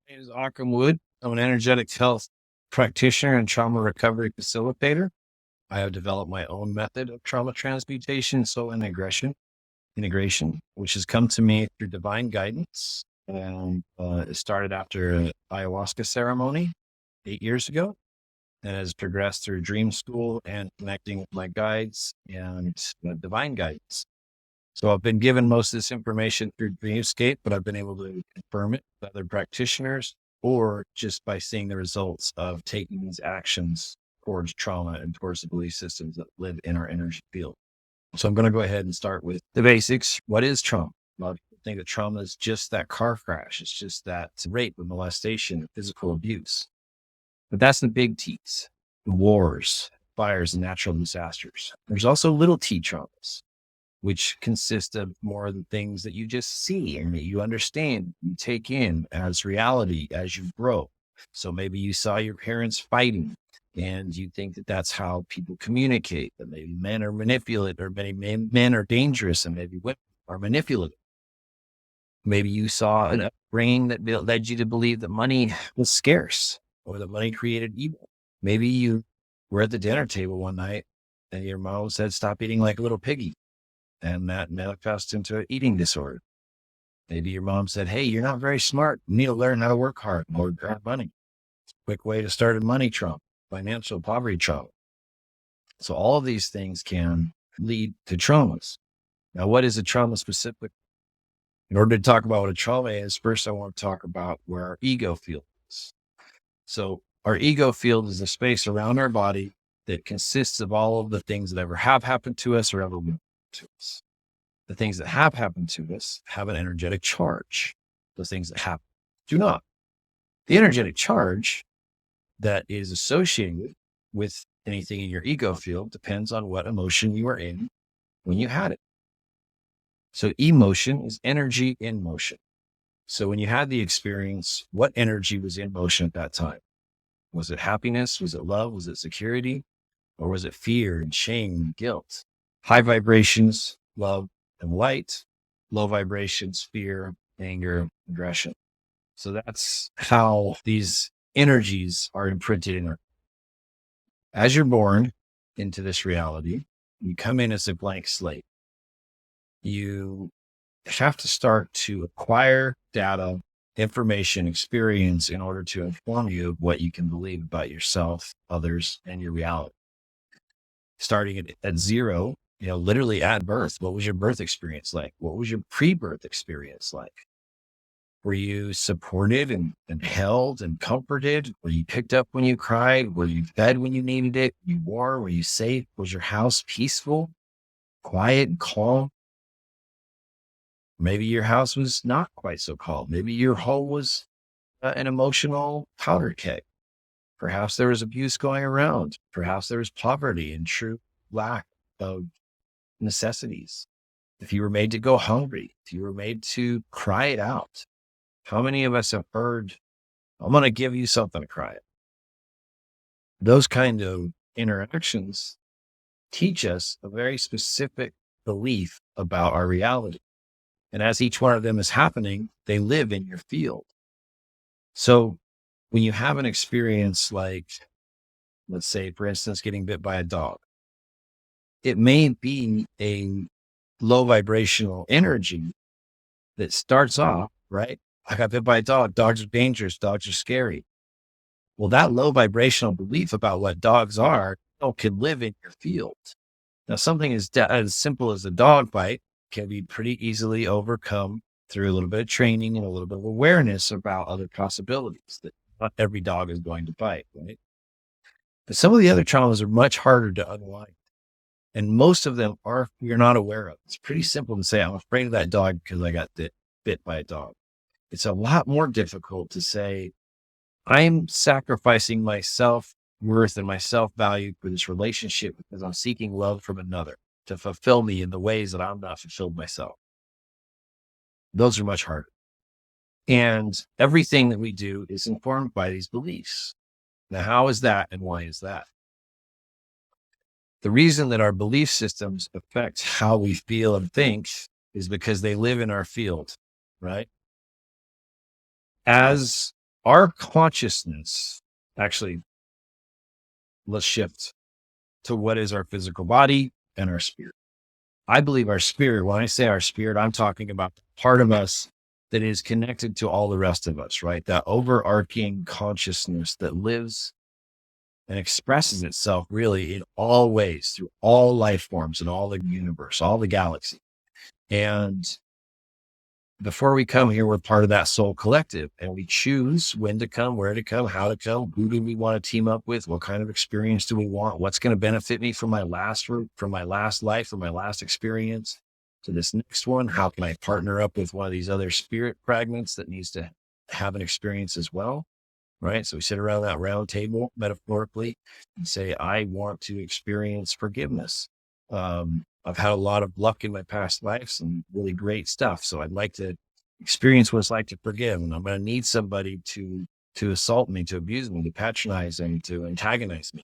name is Occam. I'm an energetic health practitioner and trauma recovery facilitator. I have developed my own method of trauma transmutation, soul integration, which has come to me through divine guidance. And it started after an ayahuasca ceremony 8 years ago, and has progressed through dream school and connecting with my guides and divine guidance. So I've been given most of this information through Dreamscape, but I've been able to confirm it with other practitioners or just by seeing the results of taking these actions towards trauma and towards the belief systems that live in our energy field. So I'm going to go ahead and start with the basics. What is trauma? A lot of people think that trauma is just that car crash. It's just that rape, molestation, physical abuse. But that's the big T's: wars, fires, and natural disasters. There's also little t traumas, which consist of more of the things that you just see and that you understand, you take in as reality as you grow. So maybe you saw your parents fighting and you think that that's how people communicate, that maybe men are manipulative, or maybe men are dangerous and maybe women are manipulative. Maybe you saw an upbringing that led you to believe that money was scarce or that money created evil. Maybe you were at the dinner table one night and your mom said, "Stop eating like a little piggy." And that manifests into an eating disorder. Maybe your mom said, "Hey, you're not very smart. You need to learn how to work hard or earn money." Quick way to start a money trauma, financial poverty trauma. So all of these things can lead to traumas. Now, what is a trauma specific? In order to talk about what a trauma is, first I want to talk about where our ego field is. So our ego field is the space around our body that consists of all of the things that ever have happened to us or ever will to us. The things that have happened to us have an energetic charge. The things that happen do not. The energetic charge that is associated with anything in your ego field depends on what emotion you are in when you had it. So emotion is energy in motion. So when you had the experience, what energy was in motion at that time? Was it happiness? Was it love? Was it security? Or was it fear and shame and guilt? High vibrations, love and light; low vibrations, fear, anger, aggression. So that's how these energies are imprinted in our. As you're born into this reality, you come in as a blank slate. You have to start to acquire data, information, experience in order to inform you of what you can believe about yourself, others, and your reality. Starting at zero, literally at birth, what was your birth experience like? What was your pre-birth experience like? Were you supported and held and comforted? Were you picked up when you cried? Were you fed when you needed it? Were you warm? Were you safe? Was your house peaceful, quiet, and calm? Maybe your house was not quite so calm. Maybe your home was an emotional powder keg. Perhaps there was abuse going around. Perhaps there was poverty and true lack of necessities. If you were made to go hungry, if you were made to cry it out. How many of us have heard, "I'm going to give you something to cry at"? Those kind of interactions teach us a very specific belief about our reality. And as each one of them is happening, they live in your field. So when you have an experience like, let's say, for instance, getting bit by a dog, it may be a low vibrational energy that starts off, right? I got bit by a dog. Dogs are dangerous. Dogs are scary. Well, that low vibrational belief about what dogs are can live in your field. Now, something as simple as a dog bite can be pretty easily overcome through a little bit of training and a little bit of awareness about other possibilities, that not every dog is going to bite, right? But some of the other traumas are much harder to unwind. And most of them you're not aware of. It's pretty simple to say, "I'm afraid of that dog because I got bit by a dog." It's a lot more difficult to say, "I'm sacrificing my self-worth and my self-value for this relationship because I'm seeking love from another to fulfill me in the ways that I'm not fulfilled myself." Those are much harder. And everything that we do is informed by these beliefs. Now, how is that and why is that? The reason that our belief systems affect how we feel and think is because they live in our field, right? As our consciousness, actually, let's shift to what is our physical body and our spirit. I believe our spirit, when I say our spirit, I'm talking about the part of us that is connected to all the rest of us, right? That overarching consciousness that lives and expresses itself really in all ways through all life forms in all the universe, all the galaxy. And before we come here, we're part of that soul collective, and we choose when to come, where to come, how to come, who do we want to team up with, what kind of experience do we want, what's going to benefit me from my last life, from my last experience to this next one. How can I partner up with one of these other spirit fragments that needs to have an experience as well? Right. So we sit around that round table metaphorically and say, I want to experience forgiveness. I've had a lot of luck in my past lives and really great stuff. So I'd like to experience what it's like to forgive. And I'm going to need somebody to assault me, to abuse me, to patronize me, to antagonize me.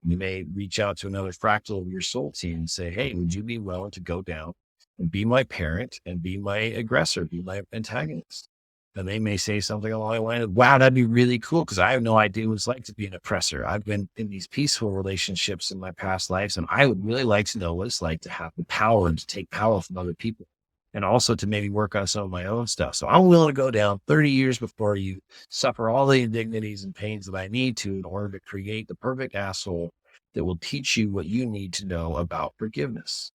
You may reach out to another fractal of your soul team and say, hey, would you be willing to go down and be my parent and be my aggressor, be my antagonist? And they may say something along the line of, wow, that'd be really cool, because I have no idea what it's like to be an oppressor. I've been in these peaceful relationships in my past lives, and I would really like to know what it's like to have the power and to take power from other people, and also to maybe work on some of my own stuff. So I'm willing to go down 30 years before you, suffer all the indignities and pains that I need to in order to create the perfect asshole that will teach you what you need to know about forgiveness.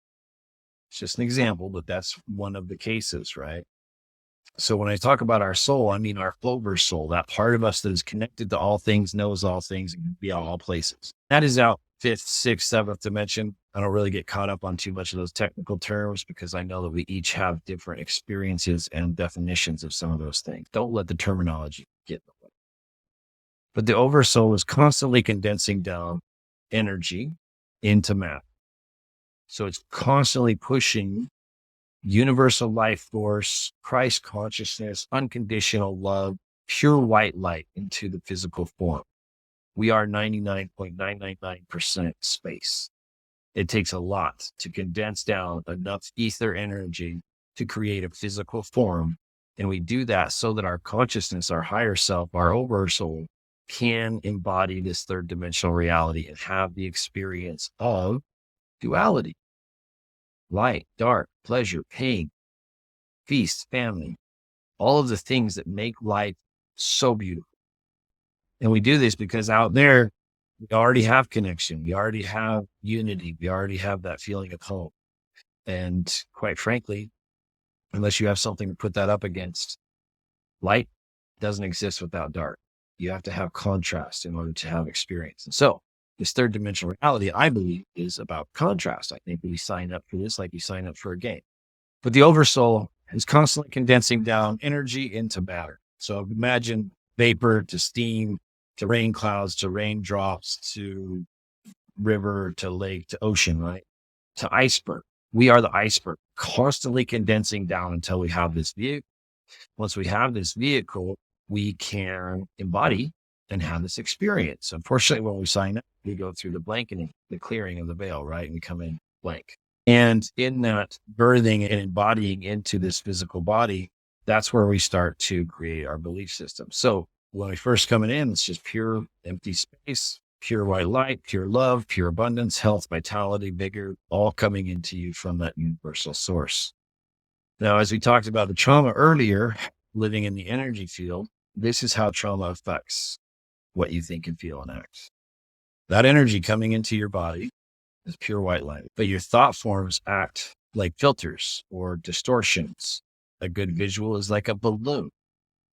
It's just an example, but that's one of the cases, right? So when I talk about our soul, I mean our Flover's soul, that part of us that is connected to all things, knows all things, and can be all places. That is out fifth, sixth, seventh dimension. I don't really get caught up on too much of those technical terms because I know that we each have different experiences and definitions of some of those things. Don't let the terminology get in the way. But the oversoul is constantly condensing down energy into matter. So it's constantly pushing universal life force, Christ consciousness, unconditional love, pure white light into the physical form. We are 99.999% space. It takes a lot to condense down enough ether energy to create a physical form. And we do that so that our consciousness, our higher self, our oversoul can embody this third dimensional reality and have the experience of duality. Light, dark, pleasure, pain, feast, family, all of the things that make life so beautiful. And we do this because out there, we already have connection. We already have unity. We already have that feeling of home. And quite frankly, unless you have something to put that up against, light doesn't exist without dark. You have to have contrast in order to have experience. And so this third dimensional reality, I believe, is about contrast. I think we sign up for this like you sign up for a game. But the oversoul is constantly condensing down energy into matter. So imagine vapor to steam, to rain clouds, to raindrops, to river, to lake, to ocean, right? To iceberg. We are the iceberg, constantly condensing down until we have this vehicle. Once we have this vehicle, we can embody and have this experience. Unfortunately, when we sign up, we go through the blanketing, the clearing of the veil, right? And we come in blank. And in that birthing and embodying into this physical body, that's where we start to create our belief system. So when we first come in, it's just pure empty space, pure white light, pure love, pure abundance, health, vitality, vigor, all coming into you from that universal source. Now, as we talked about the trauma earlier, living in the energy field, this is how trauma affects what you think and feel and act. That energy coming into your body is pure white light, but your thought forms act like filters or distortions. A good visual is like a balloon.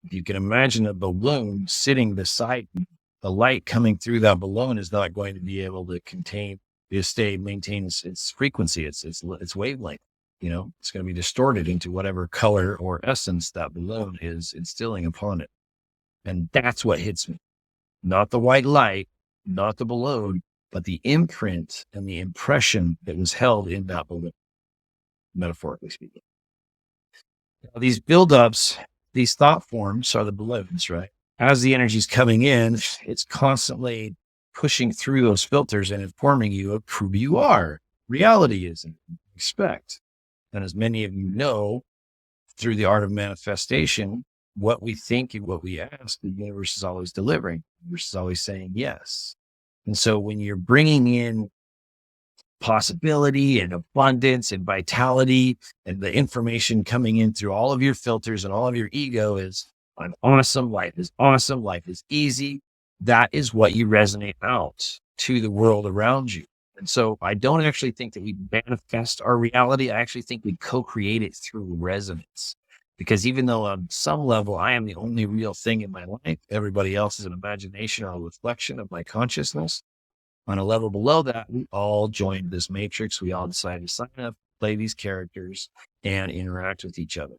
If you can imagine a balloon sitting beside you, the light coming through that balloon is not going to be able to maintain its frequency, its wavelength. It's going to be distorted into whatever color or essence that balloon is instilling upon it. And that's what hits me. Not the white light, not the balloon, but the imprint and the impression that was held in that balloon, metaphorically speaking. Now, these buildups, these thought forms are the balloons, right? As the energy is coming in, it's constantly pushing through those filters and informing you of who you are. Reality is and expect. And as many of you know, through the art of manifestation, what we think and what we ask, the universe is always delivering. The universe is always saying yes. And so when you're bringing in possibility and abundance and vitality, and the information coming in through all of your filters and all of your ego is, I'm awesome, life is easy. That is what you resonate out to the world around you. And so I don't actually think that we manifest our reality. I actually think we co-create it through resonance. Because even though on some level I am the only real thing in my life, everybody else is an imagination or a reflection of my consciousness. On a level below that, we all joined this matrix. We all decided to sign up, play these characters, and interact with each other.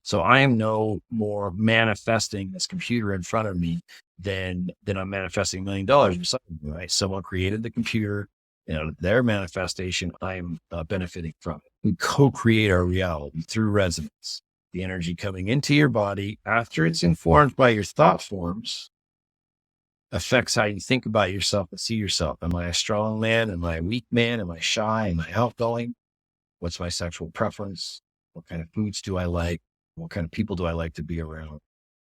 So I am no more manifesting this computer in front of me than I'm manifesting $1 million or something, right? Someone created the computer, their manifestation, I'm benefiting from it. We co-create our reality through resonance. The energy coming into your body after it's informed by your thought forms affects how you think about yourself and see yourself. Am I a strong man? Am I a weak man? Am I shy? Am I outgoing? What's my sexual preference? What kind of foods do I like? What kind of people do I like to be around?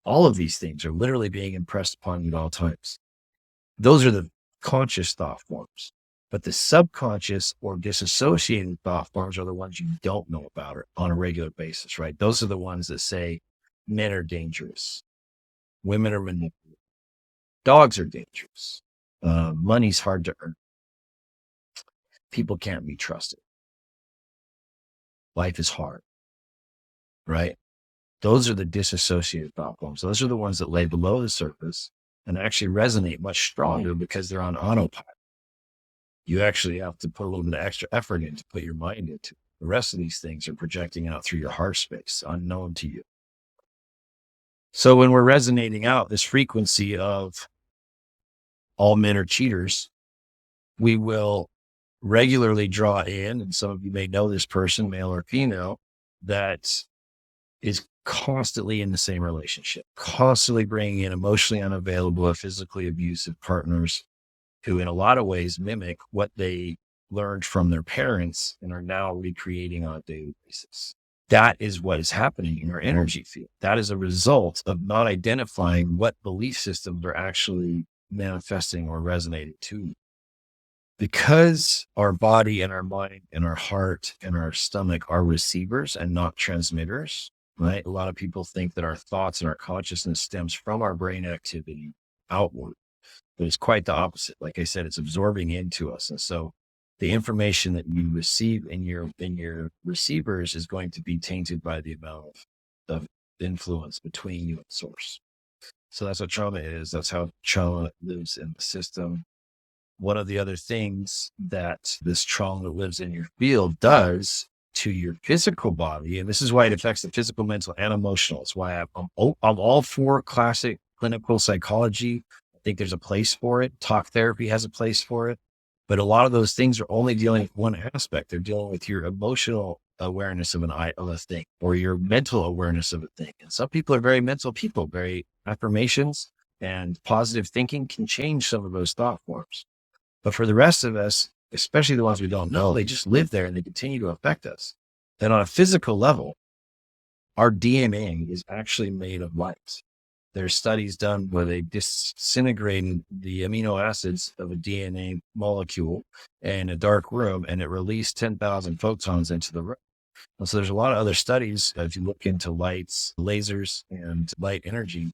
All of these things are literally being impressed upon you at all times. Those are the conscious thought forms. But the subconscious or disassociated thought forms are the ones you don't know about on a regular basis, right? Those are the ones that say men are dangerous, women are manipulative, dogs are dangerous, money's hard to earn, people can't be trusted, life is hard, right? Those are the disassociated thought forms. Those are the ones that lay below the surface and actually resonate much stronger because they're on autopilot. You actually have to put a little bit of extra effort in to put your mind into. The rest of these things are projecting out through your heart space, unknown to you. So when we're resonating out this frequency of all men are cheaters, we will regularly draw in, and some of you may know this person, male or female, that is constantly in the same relationship, constantly bringing in emotionally unavailable or physically abusive partners who in a lot of ways mimic what they learned from their parents and are now recreating on a daily basis. That is what is happening in our energy field. That is a result of not identifying what belief systems are actually manifesting or resonating to. Because our body and our mind and our heart and our stomach are receivers and not transmitters, right? A lot of people think that our thoughts and our consciousness stems from our brain activity outward, but it's quite the opposite. Like I said, it's absorbing into us. And so the information that you receive in your receivers is going to be tainted by the amount of influence between you and source. So that's what trauma is. That's how trauma lives in the system. One of the other things that this trauma that lives in your field does to your physical body, and this is why it affects the physical, mental, and emotional. It's why I'm all for classic clinical psychology. I think there's a place for it. Talk therapy has a place for it. But a lot of those things are only dealing with one aspect. They're dealing with your emotional awareness of a thing or your mental awareness of a thing. And some people are very mental people, very affirmations and positive thinking can change some of those thought forms. But for the rest of us, especially the ones we don't know, they just live there and they continue to affect us. And on a physical level, our DNA is actually made of light. There's studies done where they disintegrated the amino acids of a DNA molecule in a dark room and it released 10,000 photons into the room. And so there's a lot of other studies. If you look into lights, lasers, and light energy,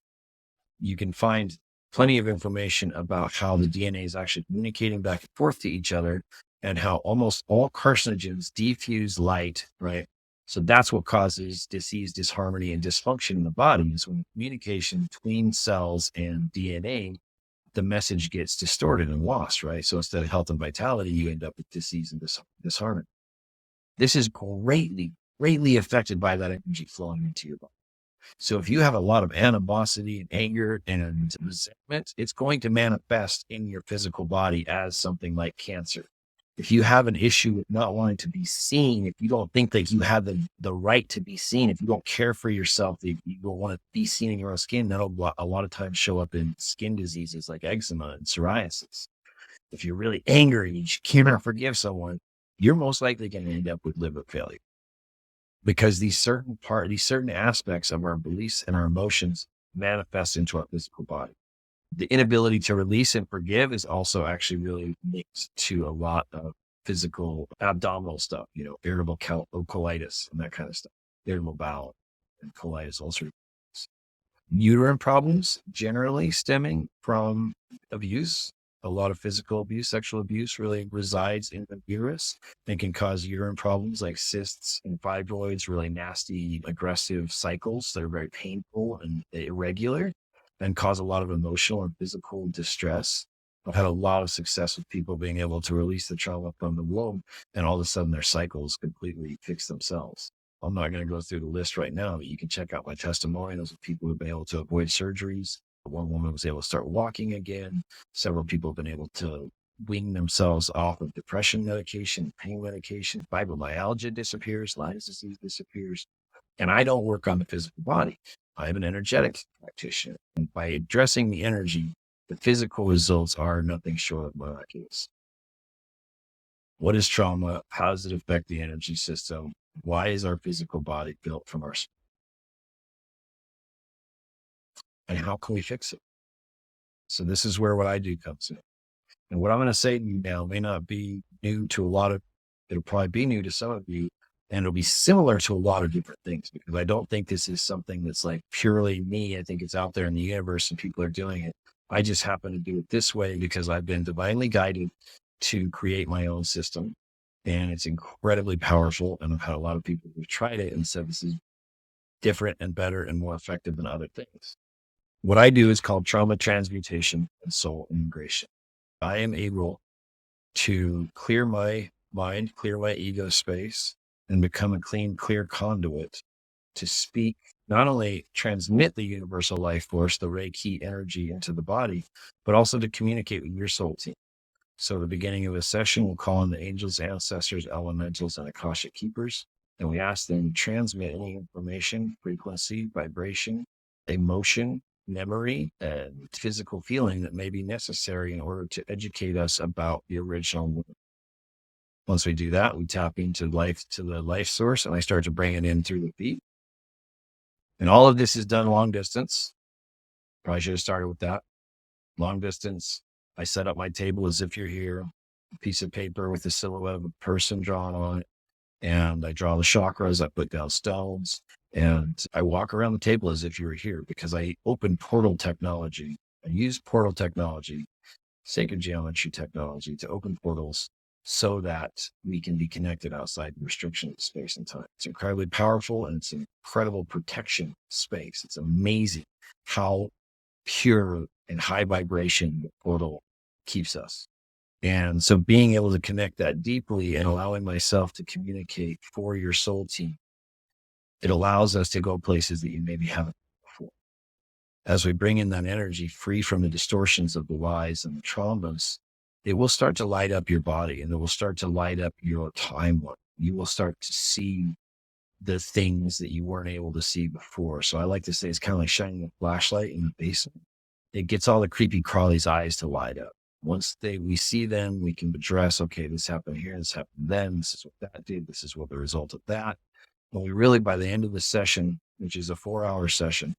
you can find plenty of information about how the DNA is actually communicating back and forth to each other and how almost all carcinogens diffuse light, right? So that's what causes disease, disharmony, and dysfunction in the body is when communication between cells and DNA, the message gets distorted and lost, right? So instead of health and vitality, you end up with disease and disharmony. This is greatly affected by that energy flowing into your body. So if you have a lot of animosity and anger and resentment, it's going to manifest in your physical body as something like cancer. If you have an issue with not wanting to be seen, if you don't think that you have the right to be seen, if you don't care for yourself, if you don't want to be seen in your own skin, that'll a lot of times show up in skin diseases like eczema and psoriasis. If you're really angry and you cannot forgive someone, you're most likely going to end up with liver failure. because these certain aspects of our beliefs and our emotions manifest into our physical body. The inability to release and forgive is also actually really linked to a lot of physical abdominal stuff, irritable colitis and that kind of stuff, irritable bowel and colitis, ulcerative colitis. Uterine problems generally stemming from abuse. A lot of physical abuse, sexual abuse really resides in the uterus and can cause uterine problems like cysts and fibroids, really nasty, aggressive cycles that are very painful and irregular and cause a lot of emotional and physical distress. I've had a lot of success with people being able to release the trauma from the womb, and all of a sudden their cycles completely fix themselves. I'm not going to go through the list right now, but you can check out my testimonials of people who've been able to avoid surgeries. One woman was able to start walking again. Several people have been able to wean themselves off of depression medication, pain medication, fibromyalgia disappears, Lyme's disease disappears. And I don't work on the physical body. I'm an energetic practitioner. And by addressing the energy, the physical results are nothing short of miraculous. What is trauma? How does it affect the energy system? Why is our physical body built from our spirit? And how can we fix it? So this is where what I do comes in. And what I'm going to say to you now may not be new to a lot of, it'll probably be new to some of you, and it'll be similar to a lot of different things, because I don't think this is something that's like purely me. I think it's out there in the universe and people are doing it. I just happen to do it this way because I've been divinely guided to create my own system. And it's incredibly powerful. And I've had a lot of people who've tried it and said this is different and better and more effective than other things. What I do is called trauma transmutation and soul integration. I am able to clear my mind, clear my ego space, and become a clean, clear conduit to speak, not only transmit the universal life force, the Reiki energy into the body, but also to communicate with your soul team. So at the beginning of a session, we'll call on the angels, ancestors, elementals, and Akashic keepers. And we ask them to transmit any information, frequency, vibration, emotion, memory, and physical feeling that may be necessary in order to educate us about the original wound. Once we do that, we tap into the life source, and I start to bring it in through the feet. And all of this is done long distance. Probably should have started with that. Long distance. I set up my table as if you're here, a piece of paper with a silhouette of a person drawn on it. And I draw the chakras, I put down stones, and I walk around the table as if you were here, because I open portal technology. I use portal technology, sacred geometry technology, to open portals so that we can be connected outside the restriction of space and time. It's incredibly powerful, and it's an incredible protection space. It's amazing how pure and high vibration the portal keeps us. And so being able to connect that deeply and allowing myself to communicate for your soul team, it allows us to go places that you maybe haven't before. As we bring in that energy free from the distortions of the lies and the traumas, it will start to light up your body, and it will start to light up your timeline. You will start to see the things that you weren't able to see before. So I like to say it's kind of like shining a flashlight in the basement. It gets all the creepy crawlies' eyes to light up. Once we see them, we can address, okay, this happened here, this happened then, this is what that did, this is what the result of that. But we really, by the end of the session, which is a 4-hour session,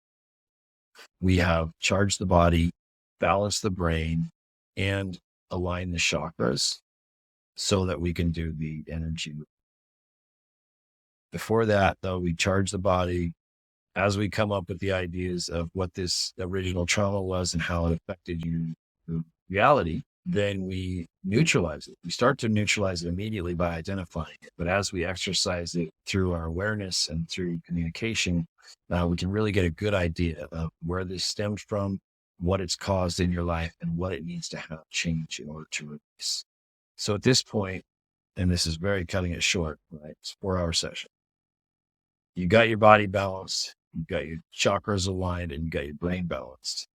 we have charged the body, balanced the brain, and align the chakras so that we can do the energy. Before that, though, we charge the body as we come up with the ideas of what this original trauma was and how it affected you, the reality. Then we neutralize it. We start to neutralize it immediately by identifying it. But as we exercise it through our awareness and through communication, we can really get a good idea of where this stems from, what it's caused in your life, and what it needs to have change in order to release. So at this point, and this is very cutting it short, right? It's a 4-hour session. You got your body balanced, you got your chakras aligned, and you got your brain balanced.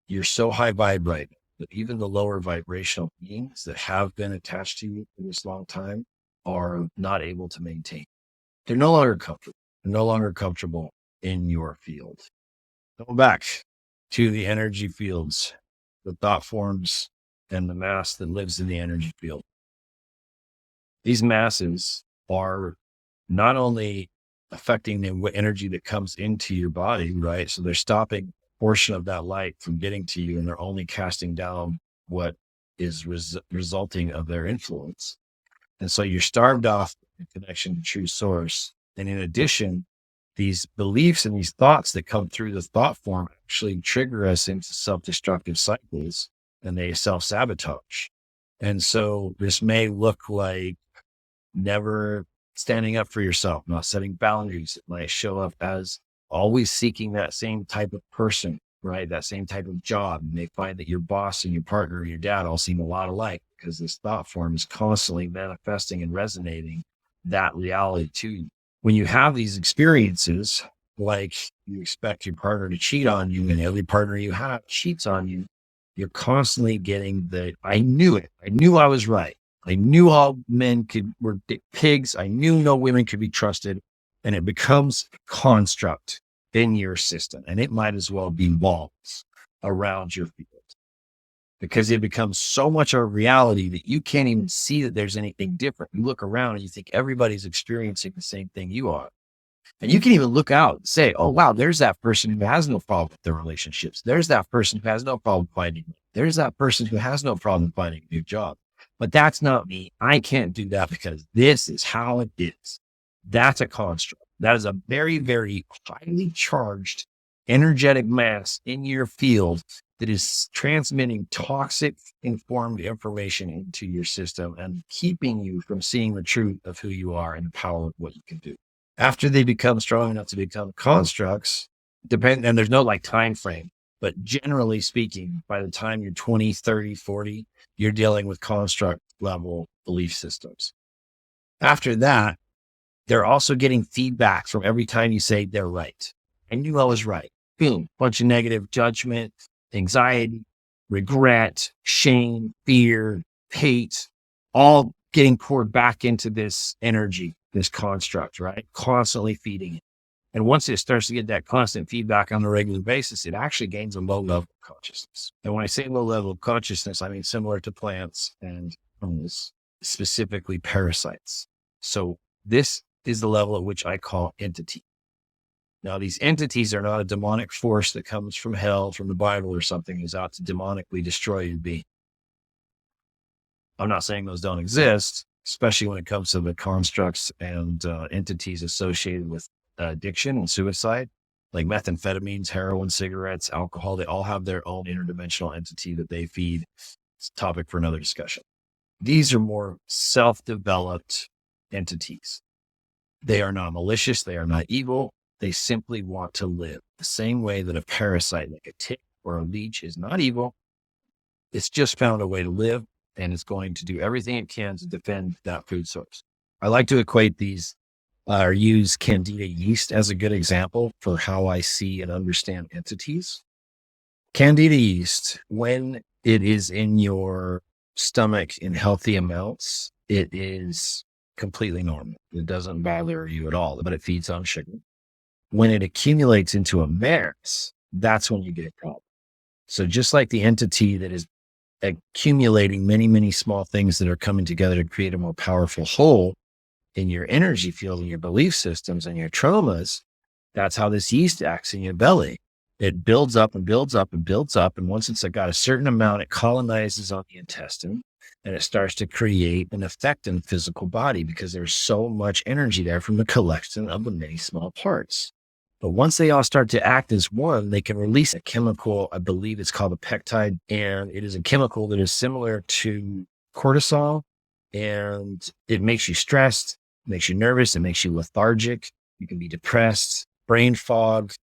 You're so high vibrating that even the lower vibrational beings that have been attached to you for this long time are not able to maintain. They're no longer comfortable. They're no longer comfortable in your field. Go back to the energy fields, the thought forms, and the mass that lives in the energy field. These masses are not only affecting the energy that comes into your body, right? So they're stopping a portion of that light from getting to you, and they're only casting down what is resulting of their influence. And so you're starved off the connection to true source. And in addition, these beliefs and these thoughts that come through the thought form actually trigger us into self-destructive cycles, and they self-sabotage. And so this may look like never standing up for yourself, not setting boundaries. It might show up as always seeking that same type of person, right? That same type of job. And they find that your boss and your partner and your dad all seem a lot alike, because this thought form is constantly manifesting and resonating that reality to you. When you have these experiences, like you expect your partner to cheat on you and every partner you have cheats on you, you're constantly getting I knew it. I knew I was right. I knew all men were pigs. I knew no women could be trusted. And it becomes a construct in your system. And it might as well be walls around your field, because it becomes so much of a reality that you can't even see that there's anything different. You look around and you think everybody's experiencing the same thing you are. And you can even look out and say, oh, wow, there's that person who has no problem with their relationships. There's that person who has no problem finding me. There's that person who has no problem finding a new job. But that's not me. I can't do that because this is how it is. That's a construct. That is a very, very highly charged energetic mass in your field that is transmitting toxic informed information into your system and keeping you from seeing the truth of who you are and the power of what you can do. After they become strong enough to become constructs, and there's no like time frame, but generally speaking, by the time you're 20, 30, 40, you're dealing with construct level belief systems. After that, they're also getting feedback from every time you say they're right. I knew I was right. Boom, bunch of negative judgment, anxiety, regret, shame, fear, hate, all getting poured back into this energy, this construct, right? Constantly feeding it. And once it starts to get that constant feedback on a regular basis, it actually gains a low level of consciousness. And when I say low level of consciousness, I mean similar to plants and animals, specifically parasites. So this is the level at which I call entity. Now, these entities are not a demonic force that comes from hell, from the Bible or something, who's out to demonically destroy your being. I'm not saying those don't exist, especially when it comes to the constructs and entities associated with addiction and suicide, like methamphetamines, heroin, cigarettes, alcohol. They all have their own interdimensional entity that they feed. It's a topic for another discussion. These are more self-developed entities. They are not malicious. They are not evil. They simply want to live the same way that a parasite, like a tick or a leech, is not evil. It's just found a way to live, and it's going to do everything it can to defend that food source. I like to equate these or use Candida yeast as a good example for how I see and understand entities. Candida yeast, when it is in your stomach in healthy amounts, it is completely normal. It doesn't bother you at all, but it feeds on sugar. When it accumulates into a mass, that's when you get a problem. So just like the entity that is accumulating many, many small things that are coming together to create a more powerful whole in your energy field and your belief systems and your traumas, that's how this yeast acts in your belly. It builds up and builds up and builds up. And once it's got a certain amount, it colonizes on the intestine and it starts to create an effect in the physical body because there's so much energy there from the collection of the many small parts. But once they all start to act as one, they can release a chemical, I believe it's called a peptide, and it is a chemical that is similar to cortisol, and it makes you stressed, makes you nervous, it makes you lethargic. You can be depressed, brain fog,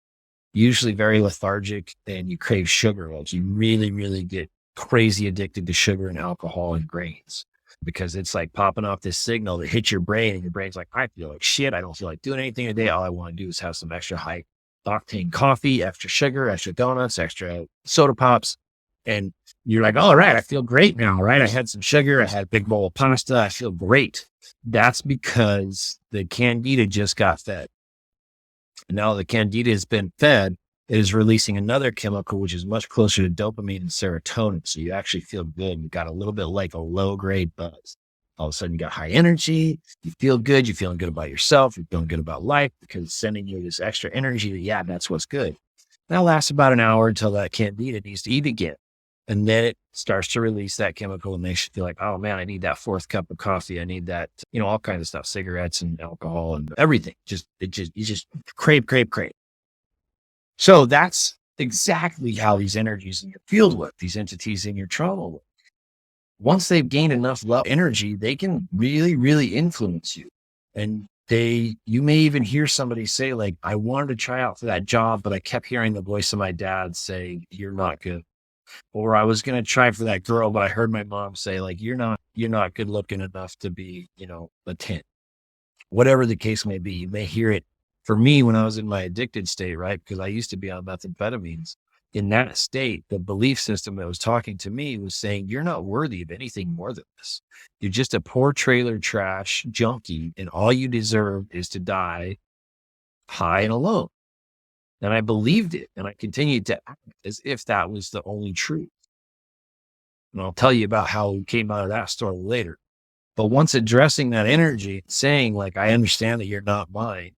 usually very lethargic, and you crave sugar. Like you really, really get crazy addicted to sugar and alcohol and grains, because it's like popping off this signal that hits your brain, and your brain's like, I feel like shit. I don't feel like doing anything today. All I want to do is have some extra high octane coffee, extra sugar, extra donuts, extra soda pops. And you're like, all right, I feel great now, right? I had some sugar. I had a big bowl of pasta. I feel great. That's because the candida just got fed. And now the candida has been fed. It is releasing another chemical, which is much closer to dopamine and serotonin. So you actually feel good. You got a little bit like a low grade buzz. All of a sudden you got high energy, you feel good, you're feeling good about yourself, you're feeling good about life because it's sending you this extra energy that, yeah, that's what's good. That lasts about an hour until that can't beat it needs to eat again. And then it starts to release that chemical and makes you feel like, oh man, I need that fourth cup of coffee. I need that, all kinds of stuff, cigarettes and alcohol and everything. You just crave, crave, crave. So that's exactly how these energies in your field work, these entities in your trauma work. Once they've gained enough energy, they can really, really influence you. And you may even hear somebody say, like, I wanted to try out for that job, but I kept hearing the voice of my dad say, you're not good. Or I was going to try for that girl, but I heard my mom say, like, you're not good looking enough to be, a 10. Whatever the case may be, you may hear it. For me, when I was in my addicted state, right? Because I used to be on methamphetamines. In that state, the belief system that was talking to me was saying, you're not worthy of anything more than this. You're just a poor trailer trash junkie, and all you deserve is to die high and alone. And I believed it, and I continued to act as if that was the only truth. And I'll tell you about how we came out of that story later. But once addressing that energy, saying, like, I understand that you're not mine,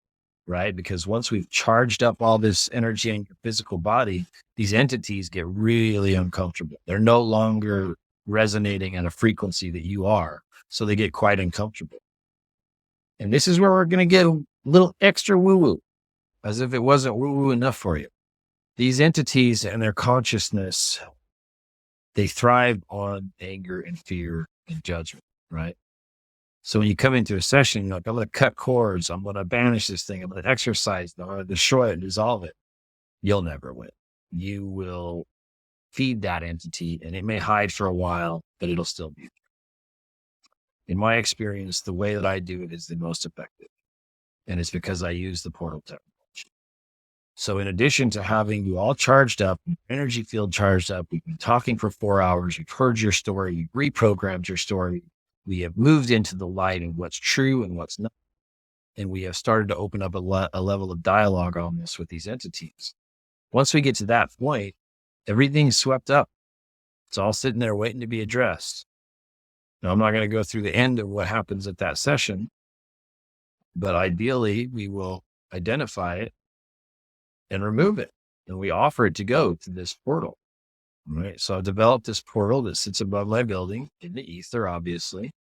right? Because once we've charged up all this energy in your physical body, these entities get really uncomfortable. They're no longer resonating at a frequency that you are. So they get quite uncomfortable. And this is where we're going to get a little extra woo-woo, as if it wasn't woo-woo enough for you. These entities and their consciousness, they thrive on anger and fear and judgment, right? So when you come into a session, you're like, I'm going to cut cords. I'm going to banish this thing. I'm going to exercise. I'm going to destroy it and dissolve it. You'll never win. You will feed that entity, and it may hide for a while, but it'll still be there. In my experience, the way that I do it is the most effective. And it's because I use the portal technology. So in addition to having you all charged up, energy field charged up, we've been talking for 4 hours. You've heard your story. You've reprogrammed your story. We have moved into the light and what's true and what's not. And we have started to open up a level of dialogue on this with these entities. Once we get to that point, everything's swept up. It's all sitting there waiting to be addressed. Now, I'm not going to go through the end of what happens at that session, but ideally we will identify it and remove it. And we offer it to go to this portal. Right. So I've developed this portal that sits above my building in the ether, obviously.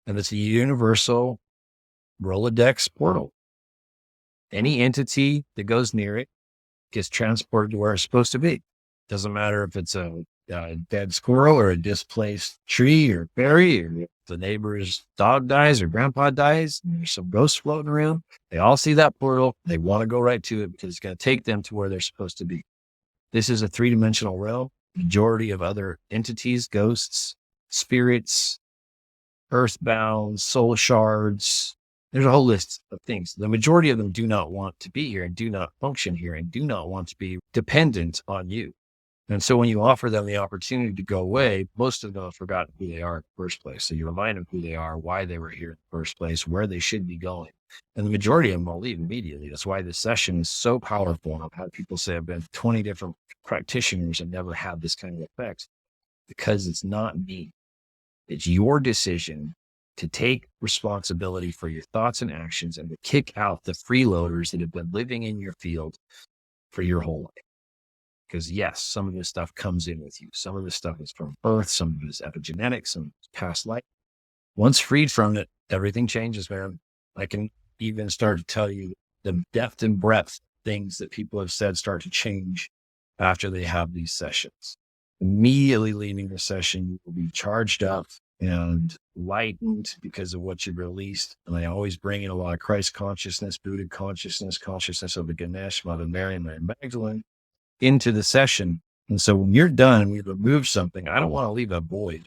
And it's a universal Rolodex portal. Any entity that goes near it gets transported to where it's supposed to be. Doesn't matter if it's a dead squirrel or a displaced tree or berry, or if the neighbor's dog dies or grandpa dies, and there's some ghosts floating around. They all see that portal. They want to go right to it because it's going to take them to where they're supposed to be. This is a 3-dimensional realm. Majority of other entities, ghosts, spirits, earthbound, soul shards. There's a whole list of things. The majority of them do not want to be here and do not function here and do not want to be dependent on you. And so when you offer them the opportunity to go away, most of them have forgotten who they are in the first place. So you remind them who they are, why they were here in the first place, where they should be going. And the majority of them will leave immediately. That's why this session is so powerful. I've had people say I've been 20 different practitioners and never had this kind of effect, because it's not me. It's your decision to take responsibility for your thoughts and actions and to kick out the freeloaders that have been living in your field for your whole life. Because yes, some of this stuff comes in with you. Some of this stuff is from birth. Some of it is epigenetics, some of it is past life. Once freed from it, everything changes, man. I can even start to tell you the depth and breadth things that people have said start to change after they have these sessions. Immediately leaving the session, you will be charged up and lightened because of what you've released. And I always bring in a lot of Christ consciousness, Buddha consciousness, consciousness of the Ganesh, Mother Mary, and Mary Magdalene into the session. And so when you're done and we remove something, I don't want to leave a void,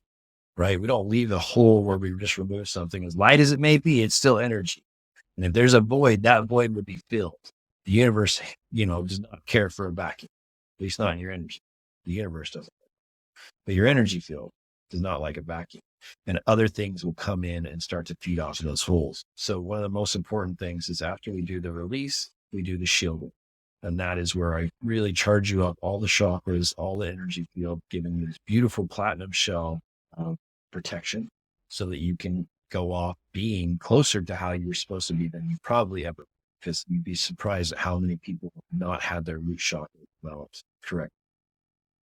right? We don't leave a hole where we just remove something. As light as it may be, it's still energy. And if there's a void, that void would be filled. The universe, does not care for a vacuum, at least not in your energy. The universe doesn't. But your energy field does not like a vacuum. And other things will come in and start to feed off of those holes. So one of the most important things is after we do the release, we do the shielding. And that is where I really charge you up all the chakras, all the energy field, giving you this beautiful platinum shell of protection. so that you can go off being closer to how you're supposed to be than you probably ever, because you'd be surprised at how many people have not had their root chakra developed correct.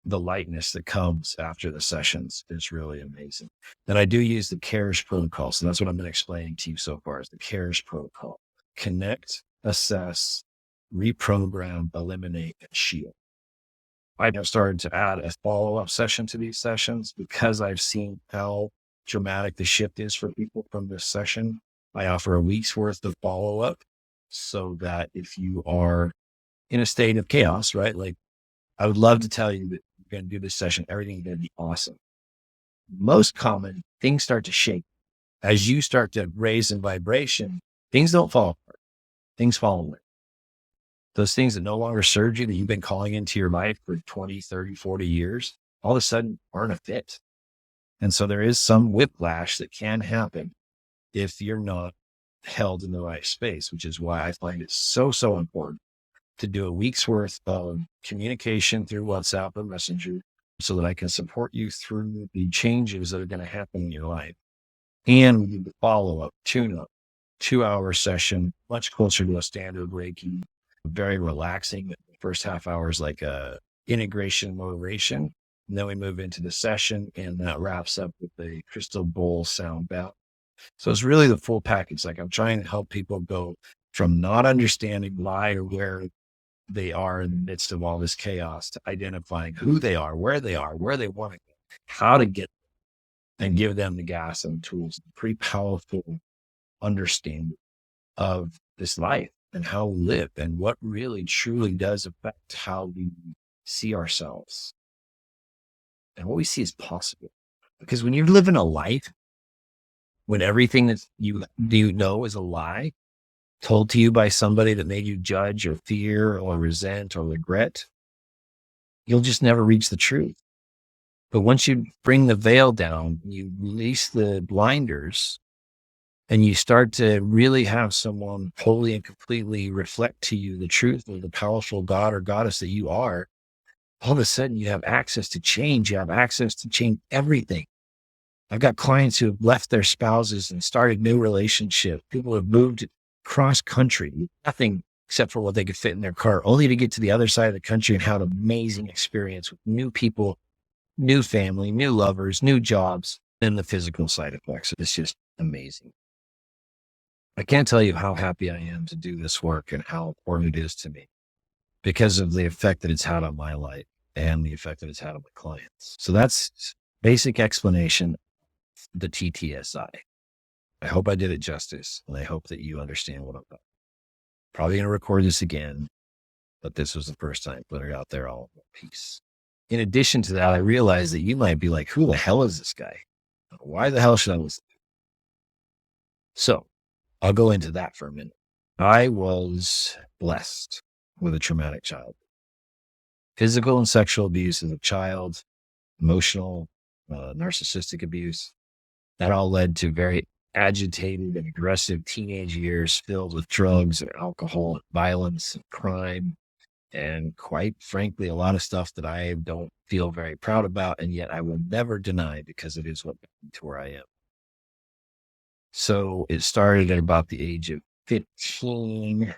The lightness that comes after the sessions is really amazing. And I do use the CARES protocol. So that's what I've been explaining to you so far is the CARES protocol. Connect, assess, reprogram, eliminate, and shield. I have started to add a follow-up session to these sessions because I've seen how dramatic the shift is for people from this session. I offer a week's worth of follow-up so that if you are in a state of chaos, right? Like I would love to tell you that you're going to do this session, everything's going to be awesome. Most common, things start to shake. As you start to raise in vibration, things don't fall apart. Things fall away. Those things that no longer serve you, that you've been calling into your life for 20, 30, 40 years, all of a sudden aren't a fit. And so there is some whiplash that can happen if you're not held in the right space, which is why I find it so, so important to do a week's worth of communication through WhatsApp or Messenger so that I can support you through the changes that are going to happen in your life. And we do the follow-up, tune-up, 2-hour session, much closer to a standard Reiki, very relaxing. The first half hour is like a integration motivation. And then we move into the session and that wraps up with the crystal bowl sound bath. So it's really the full package. Like I'm trying to help people go from not understanding why or where they are in the midst of all this chaos to identifying who they are, where they want to go, how to get, and give them the gas and tools, pretty powerful understanding of this life and how we live and what really truly does affect how we see ourselves and what we see is possible. Because when you're living a life, when everything that you know is a lie, told to you by somebody that made you judge or fear or resent or regret, you'll just never reach the truth. But once you bring the veil down, you release the blinders and you start to really have someone wholly and completely reflect to you the truth of the powerful God or goddess that you are, all of a sudden you have access to change. You have access to change everything. I've got clients who have left their spouses and started new relationships. People have moved cross country, nothing except for what they could fit in their car, only to get to the other side of the country and have an amazing experience with new people, new family, new lovers, new jobs, and the physical side effects. It's just amazing. I can't tell you how happy I am to do this work and how important it is to me because of the effect that it's had on my life and the effect that it's had on my clients. So that's basic explanation of the TTSI. I hope I did it justice, and I hope that you understand what I'm about. Probably going to record this again, but this was the first time putting it out there all in one piece. In addition to that, I realized that you might be like, who the hell is this guy? Why the hell should I listen? So I'll go into that for a minute. I was blessed with a traumatic childhood. Physical and sexual abuse as a child, emotional, narcissistic abuse. That all led to very agitated and aggressive teenage years filled with drugs and alcohol and violence and crime. And quite frankly, a lot of stuff that I don't feel very proud about. And yet I will never deny because it is what got me to where I am. So it started at about the age of 15.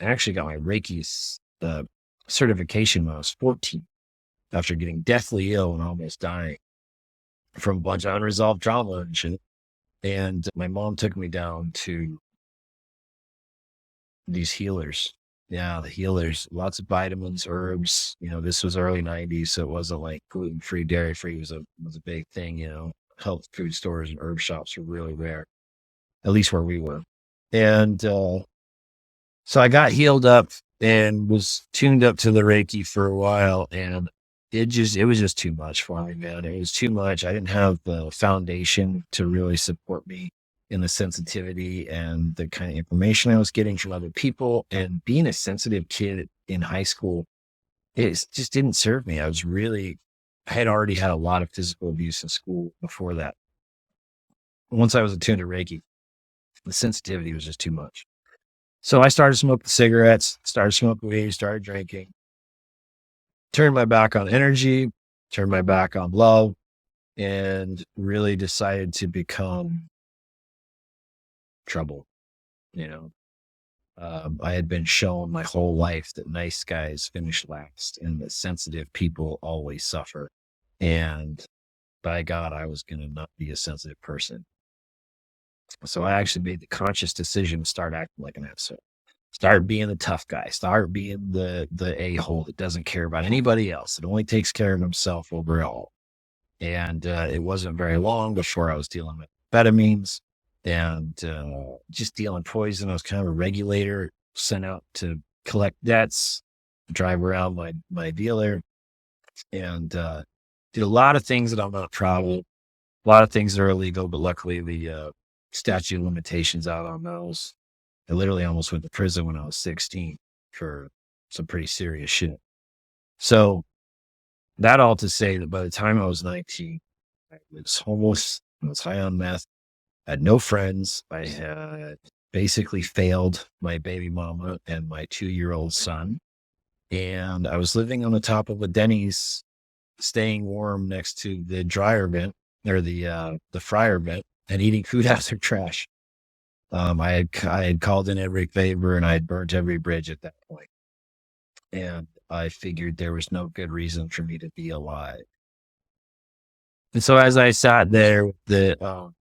I actually got my Reiki certification when I was 14 after getting deathly ill and almost dying from a bunch of unresolved trauma and shit. And my mom took me down to these healers. Yeah, the healers, lots of vitamins, herbs. This was early 90s, so it wasn't like gluten-free, dairy-free was a big thing, Health food stores and herb shops were really rare, at least where we were. And so I got healed up and was tuned up to the Reiki for a while, and it was just too much for me, man. It was too much. I didn't have the foundation to really support me in the sensitivity and the kind of information I was getting from other people. And being a sensitive kid in high school, it just didn't serve me. I had already had a lot of physical abuse in school before that. Once I was attuned to Reiki, the sensitivity was just too much. So I started smoking cigarettes, started smoking weed, started drinking, turned my back on energy, turned my back on love, and really decided to become trouble. You know, I had been shown my whole life that nice guys finish last and that sensitive people always suffer. And by God, I was going to not be a sensitive person. So I actually made the conscious decision to start acting like an asshole. Start being the tough guy. Start being the a-hole that doesn't care about anybody else. It only takes care of himself overall. And it wasn't very long before I was dealing with amphetamines and just dealing poison. I was kind of a regulator sent out to collect debts, drive around my dealer, and did a lot of things that I'm not proud of. A lot of things that are illegal, but luckily the statute of limitations out on those. I literally almost went to prison when I was 16 for some pretty serious shit. So that all to say that by the time I was 19, I was homeless. I was high on meth. I had no friends. I had basically failed my baby mama and my 2-year-old son. And I was living on the top of a Denny's, staying warm next to the dryer vent or the fryer vent and eating food out of their trash. I had called in every favor and I had burnt every bridge at that point. And I figured there was no good reason for me to be alive. And so as I sat there with the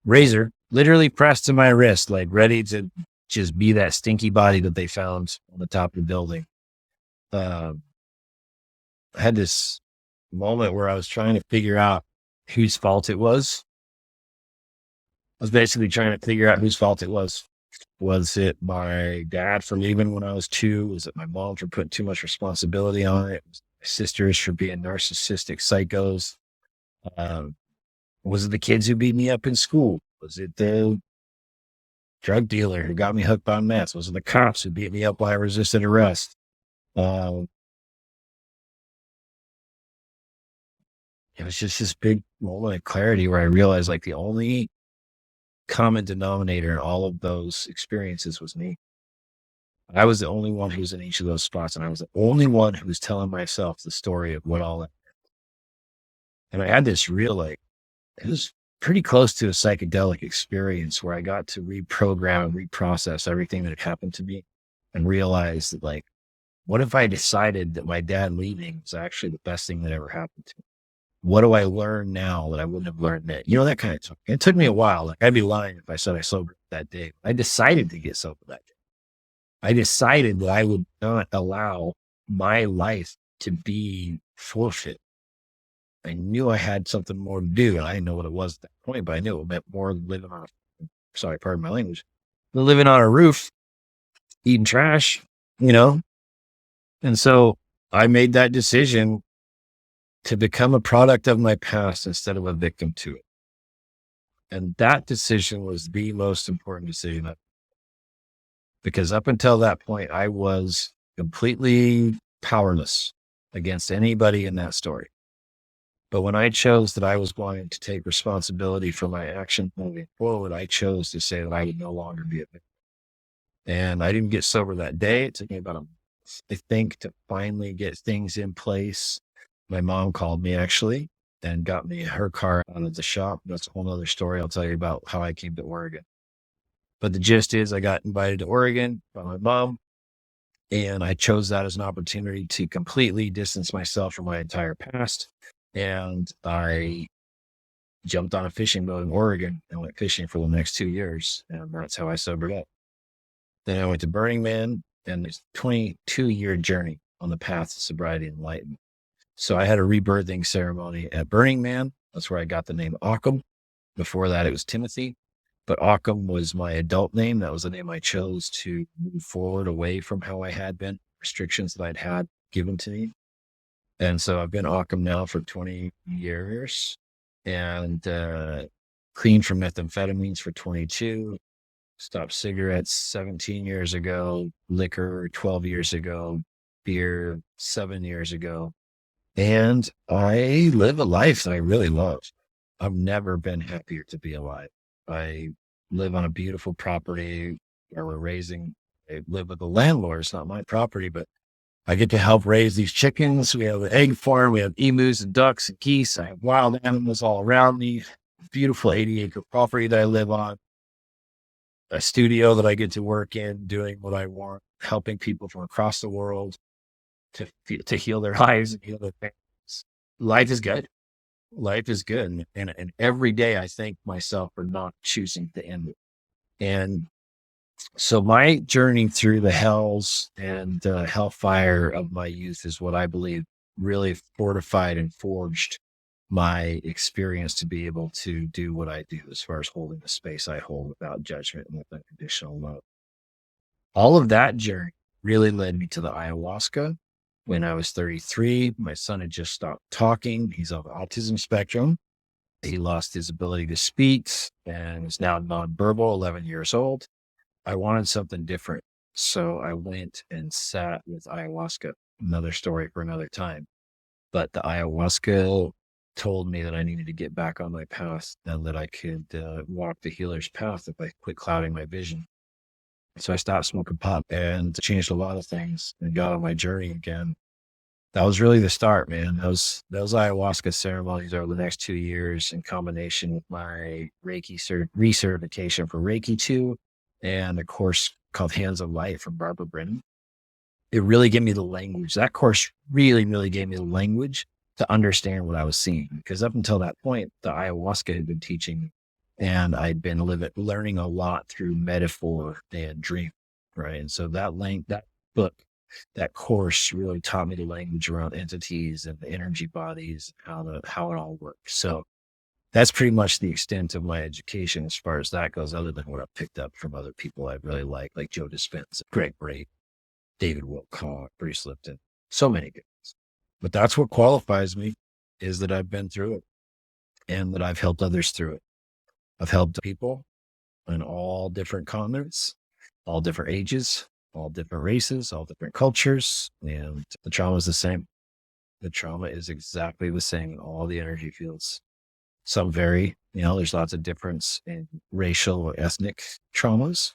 razor literally pressed to my wrist, like ready to just be that stinky body that they found on the top of the building, I had this moment where I was trying to figure out whose fault it was. I was basically trying to figure out whose fault it was. Was it my dad for leaving when I was 2? Was it my mom for putting too much responsibility on it? Was it my sisters for being narcissistic psychos? Was it the kids who beat me up in school? Was it the drug dealer who got me hooked on meth? Was it the cops who beat me up while I resisted arrest? It was just this big moment of clarity where I realized like the only common denominator in all of those experiences was me. I was the only one who was in each of those spots, and I was the only one who was telling myself the story of what all that. And I had this real, like, it was pretty close to a psychedelic experience where I got to reprogram and reprocess everything that had happened to me and realize that, like, what if I decided that my dad leaving was actually the best thing that ever happened to me? What do I learn now that I wouldn't have learned then? You know, that kind of stuff. It took me a while. Like, I'd be lying if I said I sobered that day. I decided to get sober that day. I decided that I would not allow my life to be forfeit. I knew I had something more to do, and I didn't know what it was at that point, but I knew it meant more than living on pardon my language, living on a roof, eating trash, you know? And so I made that decision to become a product of my past instead of a victim to it. And that decision was the most important decision because up until that point, I was completely powerless against anybody in that story. But when I chose that I was going to take responsibility for my action moving forward, I chose to say that I would no longer be a victim. And I didn't get sober that day. It took me about a month, I think, to finally get things in place. My mom called me actually and got me her car out of the shop. That's a whole other story. I'll tell you about how I came to Oregon. But the gist is I got invited to Oregon by my mom, and I chose that as an opportunity to completely distance myself from my entire past. And I jumped on a fishing boat in Oregon and went fishing for the next 2 years. And that's how I sobered up. Then I went to Burning Man, and it's a 22-year journey on the path to sobriety and enlightenment. So I had a rebirthing ceremony at Burning Man. That's where I got the name Occam. Before that, it was Timothy. But Occam was my adult name. That was the name I chose to move forward away from how I had been, restrictions that I'd had given to me. And so I've been Occam now for 20 years and clean from methamphetamines for 22, stopped cigarettes 17 years ago, liquor 12 years ago, beer 7 years ago. And I live a life that I really love. I've never been happier to be alive. I live on a beautiful property where I live with a landlord. It's not my property, but I get to help raise these chickens. We have an egg farm. We have emus and ducks and geese. I have wild animals all around me. Beautiful 80-acre property that I live on. A studio that I get to work in, doing what I want, helping people from across the world to heal their lives and heal their families. Life is good. Life is good. And every day I thank myself for not choosing to end it. And so my journey through the hells and hellfire of my youth is what I believe really fortified and forged my experience to be able to do what I do as far as holding the space I hold without judgment and with unconditional love. All of that journey really led me to the ayahuasca. When I was 33, my son had just stopped talking. He's on the autism spectrum. He lost his ability to speak and is now nonverbal, 11 years old. I wanted something different. So I went and sat with ayahuasca, another story for another time. But the ayahuasca told me that I needed to get back on my path and that I could walk the healer's path if I quit clouding my vision. So I stopped smoking pot and changed a lot of things and got on my journey again. That was really the start, man. Those ayahuasca ceremonies over the next 2 years in combination with my Reiki recertification for Reiki 2 and a course called Hands of Light from Barbara Brennan. It really gave me the language. That course really, really gave me the language to understand what I was seeing. Because up until that point, the ayahuasca had been teaching and I'd been learning a lot through metaphor and dream, right? And so that book, that course really taught me the language around entities and the energy bodies, how it all works. So that's pretty much the extent of my education as far as that goes, other than what I've picked up from other people I really like Joe Dispenza, Greg Bray, David Wilcock, Bruce Lipton, so many guys. But that's what qualifies me, is that I've been through it and that I've helped others through it. I've helped people in all different continents, all different ages, all different races, all different cultures, and the trauma is the same. The trauma is exactly the same in all the energy fields. Some vary, there's lots of difference in racial or ethnic traumas,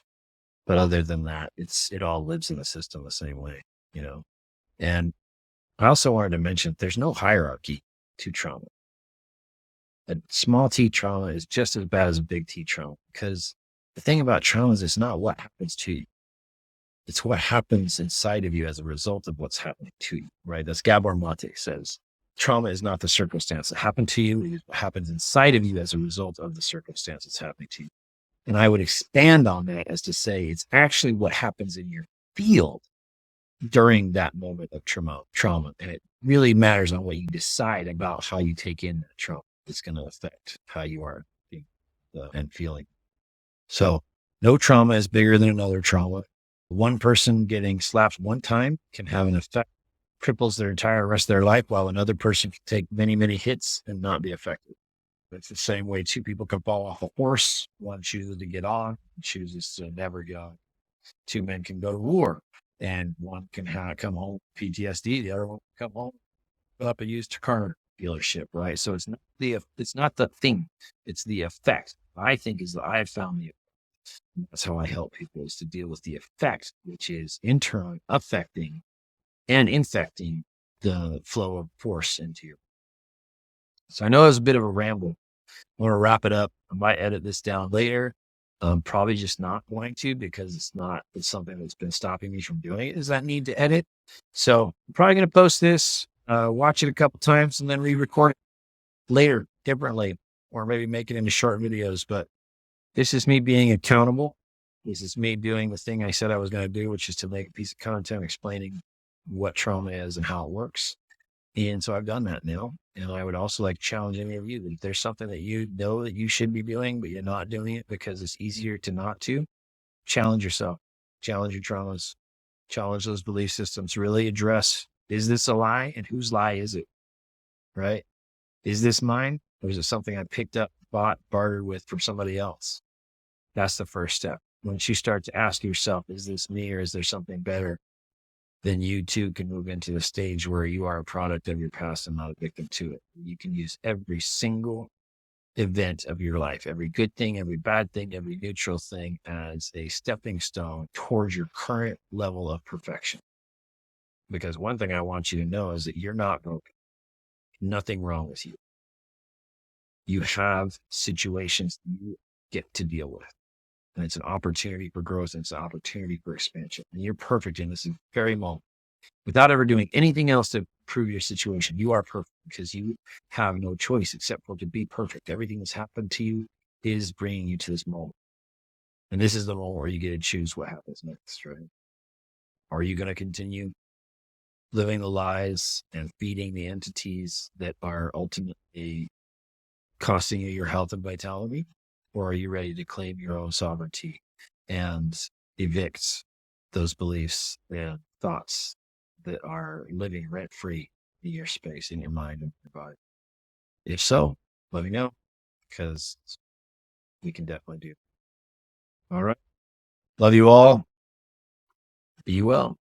but other than that, it all lives in the system the same way, And I also wanted to mention there's no hierarchy to trauma. A small T trauma is just as bad as a big T trauma, because the thing about trauma is it's not what happens to you. It's what happens inside of you as a result of what's happening to you, right? That's Gabor Mate says. Trauma is not the circumstance that happened to you. It is what happens inside of you as a result of the circumstance that's happening to you. And I would expand on that as to say, it's actually what happens in your field during that moment of trauma. And it really matters on what you decide about how you take in that trauma. It's going to affect how you are being, and feeling. So no trauma is bigger than another trauma. One person getting slapped one time can have an effect, cripples their entire rest of their life, while another person can take many, many hits and not be affected. It's the same way two people can fall off a horse. One chooses to get on, chooses to never get on. Two men can go to war, and one can come home PTSD. The other one can come home up a used car dealership, right? So it's not the thing, it's the effect. I think is that I've found that's how I help people, is to deal with the effect, which is internally affecting and infecting the flow of force into you. So I know it was a bit of a ramble. I want to wrap it up. I might edit this down later. I'm probably just not going to, because it's something that's been stopping me from doing it, is that need to edit. So I'm probably going to post this, watch it a couple times, and then re-record it later differently, or maybe make it into short videos. But this is me being accountable. This is me doing the thing I said I was going to do, which is to make a piece of content explaining what trauma is and how it works. And so I've done that now. And I would also like to challenge any of you that if there's something that you know that you should be doing, but you're not doing it because it's easier to not to, challenge yourself, challenge your traumas, challenge those belief systems, really address, is this a lie, and whose lie is it, right? Is this mine, or is it something I picked up, bought, bartered with from somebody else? That's the first step. Once you start to ask yourself, is this me, or is there something better? Then you too can move into a stage where you are a product of your past and not a victim to it. You can use every single event of your life, every good thing, every bad thing, every neutral thing, as a stepping stone towards your current level of perfection. Because one thing I want you to know is that you're not broken. Nothing wrong with you. You have situations you get to deal with. And it's an opportunity for growth, and it's an opportunity for expansion. And you're perfect in this very moment. Without ever doing anything else to prove your situation, you are perfect because you have no choice except for to be perfect. Everything that's happened to you is bringing you to this moment. And this is the moment where you get to choose what happens next, right? Are you going to continue living the lies and feeding the entities that are ultimately costing you your health and vitality? Or are you ready to claim your own sovereignty and evict those beliefs and thoughts that are living rent free in your space, in your mind, and your body? If so, let me know, because we can definitely do it. All right. Love you all. Be well.